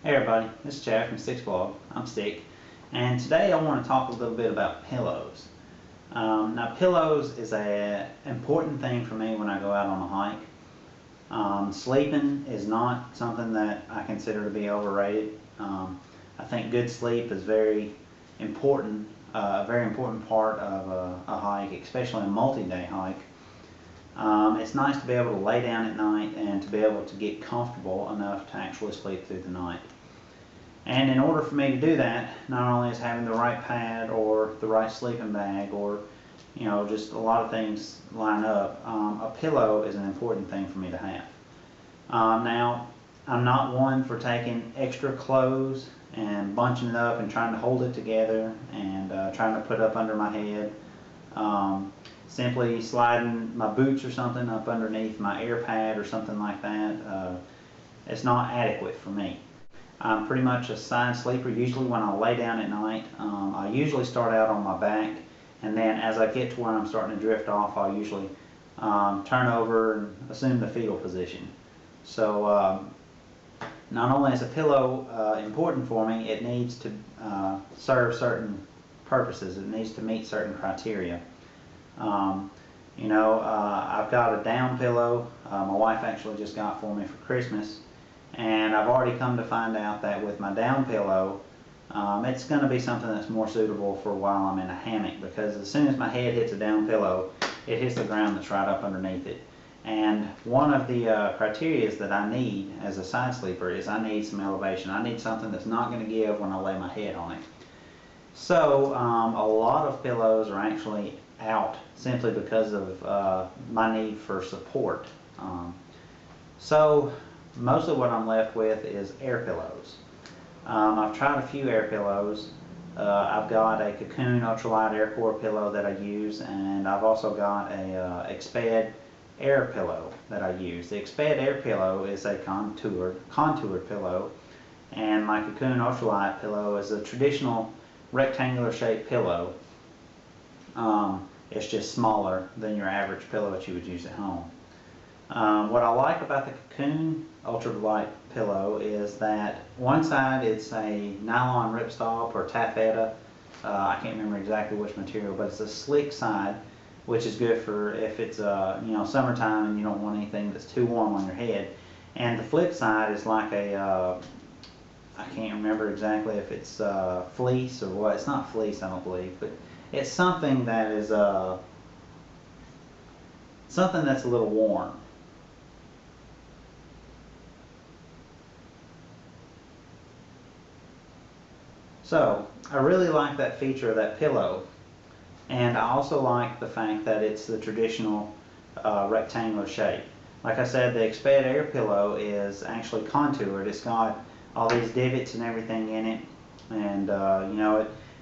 Hey everybody, this is Chad from Stick's Blog. I'm Stick, and today I want to talk a little bit about pillows. Now pillows is an important thing for me when I go out on a hike. Sleeping is not something that I consider to be overrated. I think good sleep is very important, a very important part of a hike, especially a multi-day hike. It's nice to be able to lay down at night and to be able to get comfortable enough to actually sleep through the night. And in order for me to do that, not only is having the right pad or the right sleeping bag or just a lot of things line up, a pillow is an important thing for me to have. Now, I'm not one for taking extra clothes and bunching it up and trying to hold it together and trying to put up under my head. Simply sliding my boots or something up underneath my air pad or something like that, it's not adequate for me. I'm pretty much a side sleeper. Usually when I lay down at night, I usually start out on my back, and then as I get to where I'm starting to drift off, I'll usually turn over and assume the fetal position. So not only is a pillow important for me, it needs to serve certain purposes. It needs to meet certain criteria. I've got a down pillow my wife actually just got for me for Christmas, and I've already come to find out that with my down pillow, it's going to be something that's more suitable for while I'm in a hammock, because as soon as my head hits a down pillow, it hits the ground that's right up underneath it. And one of the criteria that I need as a side sleeper is I need some elevation. I need something that's not going to give when I lay my head on it. So a lot of pillows are actually out simply because of my need for support. So mostly what I'm left with is air pillows. I've tried a few air pillows. I've got a Cocoon Ultralight Air Core pillow that I use, and I've also got a Exped Air pillow that I use. The Exped Air pillow is a contoured pillow, and my Cocoon Ultralight pillow is a traditional rectangular shaped pillow. It's just smaller than your average pillow that you would use at home. What I like about the Cocoon Ultralight pillow is that one side it's a nylon ripstop or taffeta. I can't remember exactly which material, but it's a slick side, which is good for if it's summertime and you don't want anything that's too warm on your head. And the flip side is like a I can't remember exactly if it's fleece or what. It's not fleece, I don't believe, but it's something that is something that's a little warm. So I really like that feature of that pillow, and I also like the fact that it's the traditional rectangular shape. Like I said, the Exped Air pillow is actually contoured. It's got all these divots and everything in it, and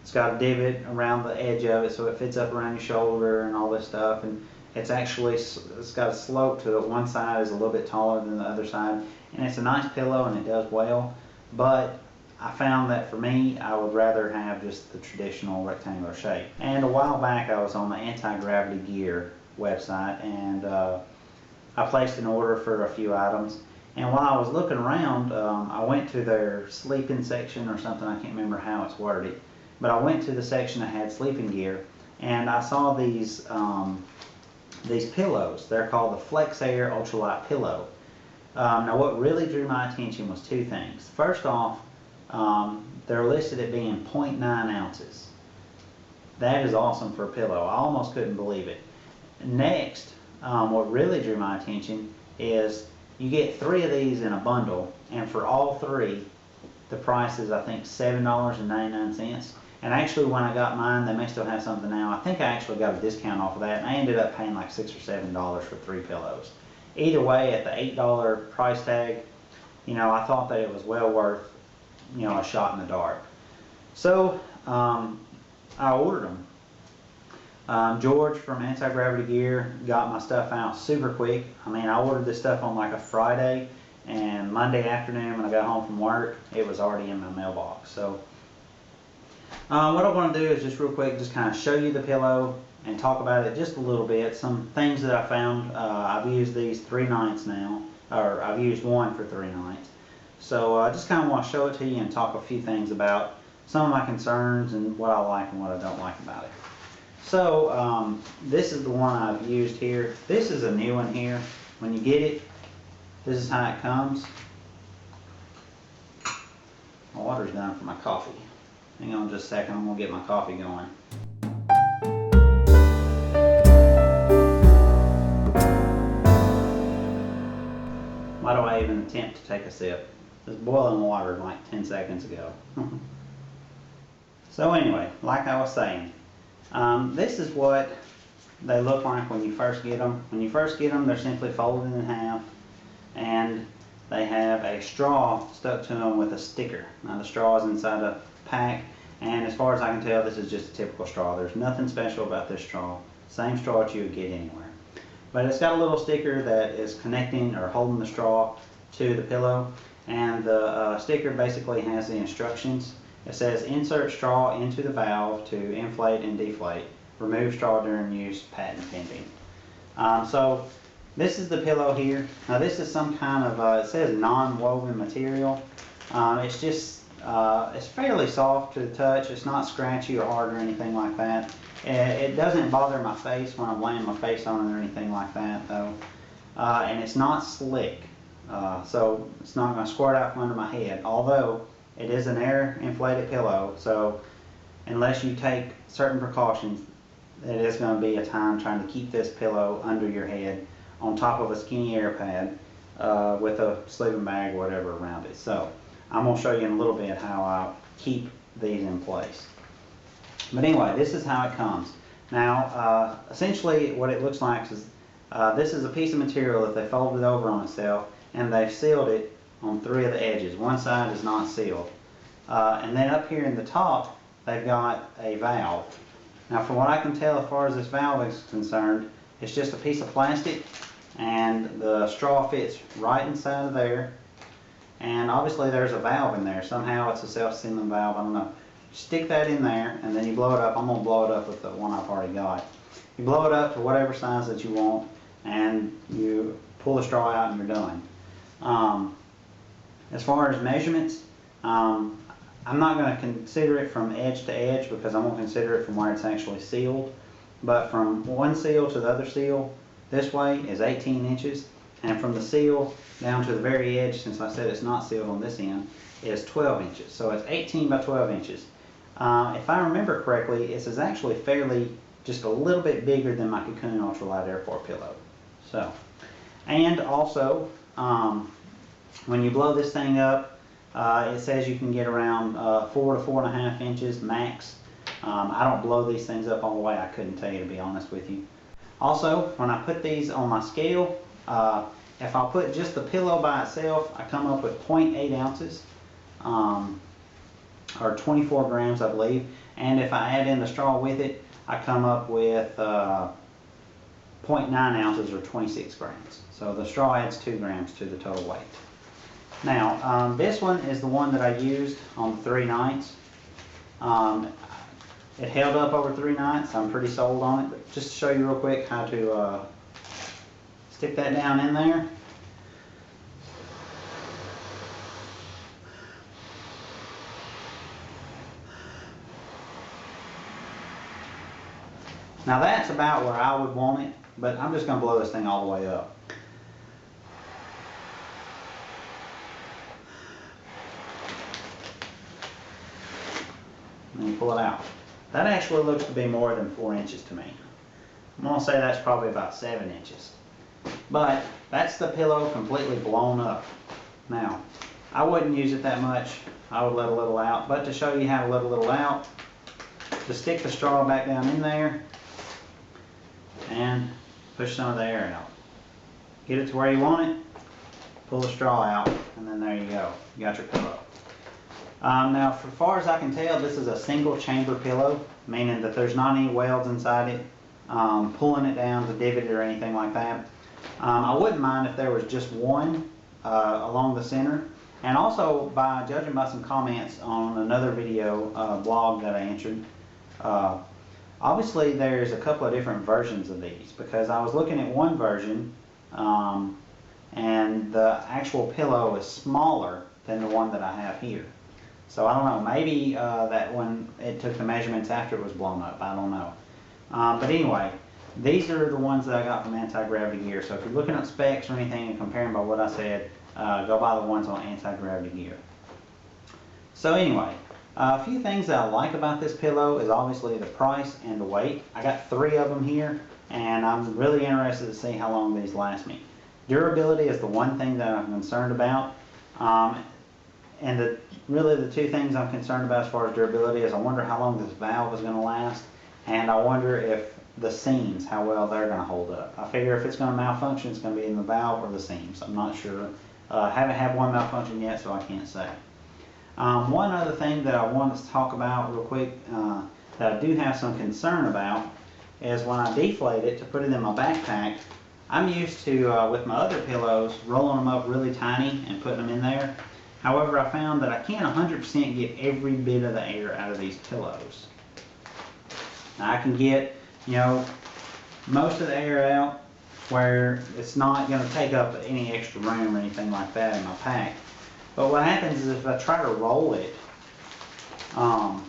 it's got a divot around the edge of it so it fits up around your shoulder and all this stuff, and it's got a slope to it. One side is a little bit taller than the other side, and it's a nice pillow and it does well, but I found that for me, I would rather have just the traditional rectangular shape. And a while back I was on the Anti-Gravity Gear website, and I placed an order for a few items. And while I was looking around, I went to their sleeping section or something. I can't remember how it's worded, but I went to the section that had sleeping gear, and I saw these pillows. They're called the Flex Air Ultralight pillow. Now what really drew my attention was two things. First off, they're listed at being 0.9 ounces. That is awesome for a pillow. I almost couldn't believe it. Next, what really drew my attention is you get 3 of these in a bundle, and for all 3, the price is I think $7.99. And actually when I got mine, they may still have something now. I think I actually got a discount off of that, and I ended up paying like $6 or $7 for 3 pillows. Either way, at the $8 price tag, I thought that it was well worth a shot in the dark. So I ordered them. George from Anti-Gravity Gear got my stuff out super quick. I mean, I ordered this stuff on like a Friday, and Monday afternoon when I got home from work, it was already in my mailbox. So what I want to do is just real quick just kind of show you the pillow and talk about it just a little bit. Some things that I found. I've used these 3 nights now, or I've used one for 3 nights. So I just kind of want to show it to you and talk a few things about some of my concerns and what I like and what I don't like about it. So this is the one I've used here. This is a new one here. When you get it, this is how it comes. My water's done for my coffee. Hang on just a second, I'm going to get my coffee going. Why do I even attempt to take a sip? It was boiling water like 10 seconds ago. So anyway, like I was saying, this is what they look like when you first get them. When you first get them, they're simply folded in half, and they have a straw stuck to them with a sticker. Now the straw is inside a pack, and as far as I can tell, this is just a typical straw. There's nothing special about this straw. Same straw that you would get anywhere. But it's got a little sticker that is connecting or holding the straw to the pillow, and the sticker basically has the instructions. It says insert straw into the valve to inflate and deflate. Remove straw during use, patent pending. So this is the pillow here. Now this is some kind of, it says non-woven material. It's just, it's fairly soft to the touch. It's not scratchy or hard or anything like that. It doesn't bother my face when I'm laying my face on it or anything like that though. And it's not slick. So it's not going to squirt out from under my head, although it is an air inflated pillow, so unless you take certain precautions, it is going to be a time trying to keep this pillow under your head on top of a skinny air pad with a sleeping bag or whatever around it. So I'm going to show you in a little bit how I keep these in place. But anyway, this is how it comes. Now essentially what it looks like is this is a piece of material that they folded over on itself, and they've sealed it on 3 of the edges. One side is not sealed. And then up here in the top, they've got a valve. Now from what I can tell as far as this valve is concerned, it's just a piece of plastic, and the straw fits right inside of there. And obviously there's a valve in there. Somehow it's a self-sealing valve, I don't know. Stick that in there, and then you blow it up. I'm going to blow it up with the one I've already got. You blow it up to whatever size that you want, and you pull the straw out and you're done. As far as measurements, I'm not going to consider it from edge to edge because I'm going to consider it from where it's actually sealed. But from one seal to the other seal this way is 18 inches. And from the seal down to the very edge, since I said it's not sealed on this end, is 12 inches. So it's 18 by 12 inches. If I remember correctly, this is actually fairly, just a little bit bigger than my Cocoon Ultralight Airport pillow. So, and also, when you blow this thing up, it says you can get around 4 to 4.5 inches max. I don't blow these things up all the way. I couldn't tell you, to be honest with you. Also, when I put these on my scale, if I put just the pillow by itself, I come up with 0.8 ounces, or 24 grams, I believe. And if I add in the straw with it, I come up with 0.9 ounces, or 26 grams. So the straw adds 2 grams to the total weight. Now, this one is the one that I used on the 3 nights. It held up over 3 nights. I'm pretty sold on it. But just to show you real quick how to stick that down in there. Now that's about where I would want it, but I'm just going to blow this thing all the way up. And you pull it out. That actually looks to be more than 4 inches to me. I'm going to say that's probably about 7 inches. But that's the pillow completely blown up. Now, I wouldn't use it that much. I would let a little out. But to show you how to let a little out, just stick the straw back down in there and push some of the air out. Get it to where you want it, pull the straw out, and then there you go. You got your pillow. Now, as far as I can tell, this is a single chamber pillow, meaning that there's not any welds inside it, pulling it down to divot it or anything like that. I wouldn't mind if there was just one along the center. And also, by judging by some comments on another video blog that I answered, obviously there's a couple of different versions of these, because I was looking at one version and the actual pillow is smaller than the one that I have here. So I don't know, maybe that when it took the measurements after it was blown up, I don't know. But anyway, these are the ones that I got from Anti-Gravity Gear. So if you're looking at specs or anything and comparing by what I said, go buy the ones on Anti-Gravity Gear. So anyway, a few things that I like about this pillow is obviously the price and the weight. I got 3 of them here, and I'm really interested to see how long these last me. Durability is the one thing that I'm concerned about. And really the 2 things I'm concerned about as far as durability is I wonder how long this valve is going to last, and I wonder if the seams, how well they're going to hold up. I figure if it's going to malfunction, it's going to be in the valve or the seams. I'm not sure. Haven't had one malfunction yet, so I can't say. One other thing that I wanted to talk about real quick that I do have some concern about is when I deflate it to put it in my backpack, I'm used to, with my other pillows, rolling them up really tiny and putting them in there. However, I found that I can't 100% get every bit of the air out of these pillows. Now, I can get, you know, most of the air out where it's not going to take up any extra room or anything like that in my pack. But what happens is if I try to roll it, well,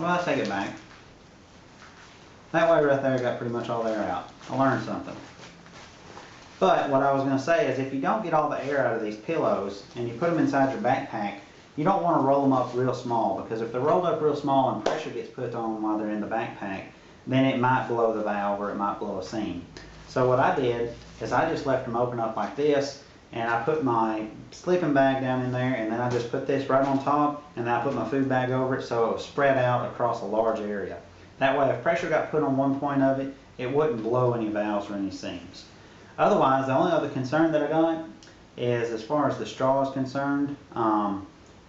I'll take it back. That way right there, I got pretty much all the air out. I learned something. But what I was going to say is if you don't get all the air out of these pillows and you put them inside your backpack, you don't want to roll them up real small, because if they're rolled up real small and pressure gets put on them while they're in the backpack, then it might blow the valve or it might blow a seam. So what I did is I just left them open up like this, and I put my sleeping bag down in there, and then I just put this right on top, and then I put my food bag over it so it was spread out across a large area. That way if pressure got put on one point of it, it wouldn't blow any valves or any seams. Otherwise, the only other concern that I got is as far as the straw is concerned.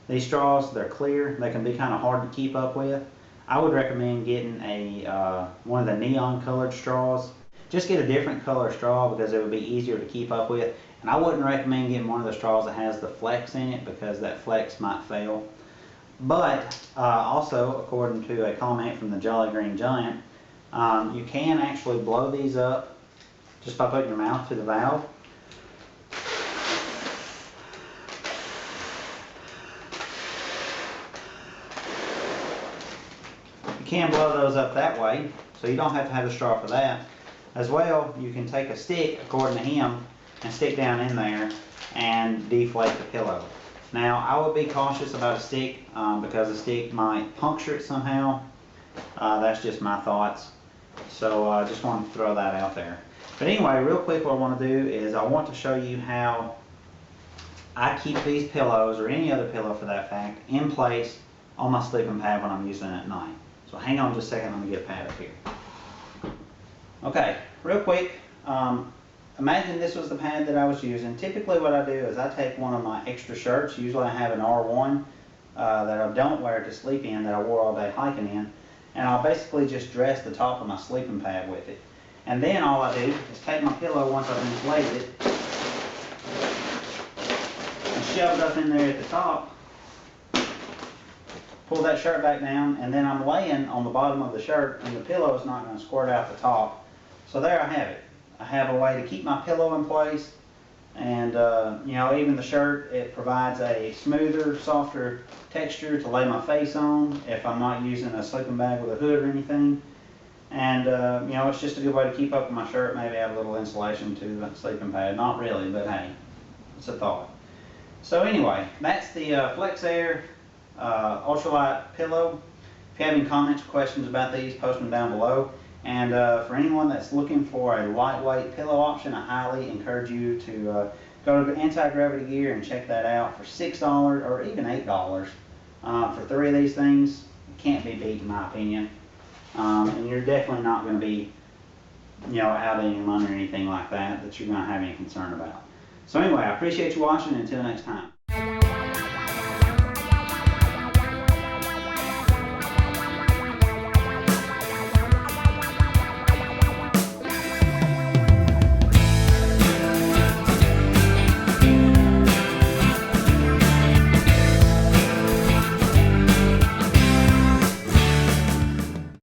These straws, they're clear. They can be kind of hard to keep up with. I would recommend getting a one of the neon colored straws. Just get a different color straw because it would be easier to keep up with. And I wouldn't recommend getting one of the straws that has the flex in it, because that flex might fail. But also, according to a comment from the Jolly Green Giant, you can actually blow these up just by putting your mouth to the valve. You can blow those up that way, so you don't have to have a straw for that. As well, you can take a stick, according to him, and stick down in there and deflate the pillow. Now, I would be cautious about a stick because a stick might puncture it somehow. That's just my thoughts. So I just wanted to throw that out there. But anyway, real quick, what I want to do is I want to show you how I keep these pillows, or any other pillow for that fact, in place on my sleeping pad when I'm using it at night. So hang on just a second, let me get a pad up here. Okay, real quick, imagine this was the pad that I was using. Typically what I do is I take one of my extra shirts, usually I have an R1 that I don't wear to sleep in, that I wore all day hiking in, and I'll basically just dress the top of my sleeping pad with it. And then all I do is take my pillow once I've inflated it and shove it up in there at the top, pull that shirt back down, and then I'm laying on the bottom of the shirt and the pillow is not going to squirt out the top. So there I have it. I have a way to keep my pillow in place, and you know, even the shirt, it provides a smoother, softer texture to lay my face on if I'm not using a sleeping bag with a hood or anything. And you know, it's just a good way to keep up with my shirt, maybe add a little insulation to the sleeping pad. Not really, but hey, it's a thought. So anyway, that's the Flex Air Ultralight pillow. If you have any comments or questions about these, post them down below. And for anyone that's looking for a lightweight pillow option, I highly encourage you to go to Anti-Gravity Gear and check that out for $6 or even $8 for 3 of these things. It can't be beat in my opinion. And you're definitely not going to be, you know, out any money or anything like that you're going to have any concern about. So anyway, I appreciate you watching. Until next time.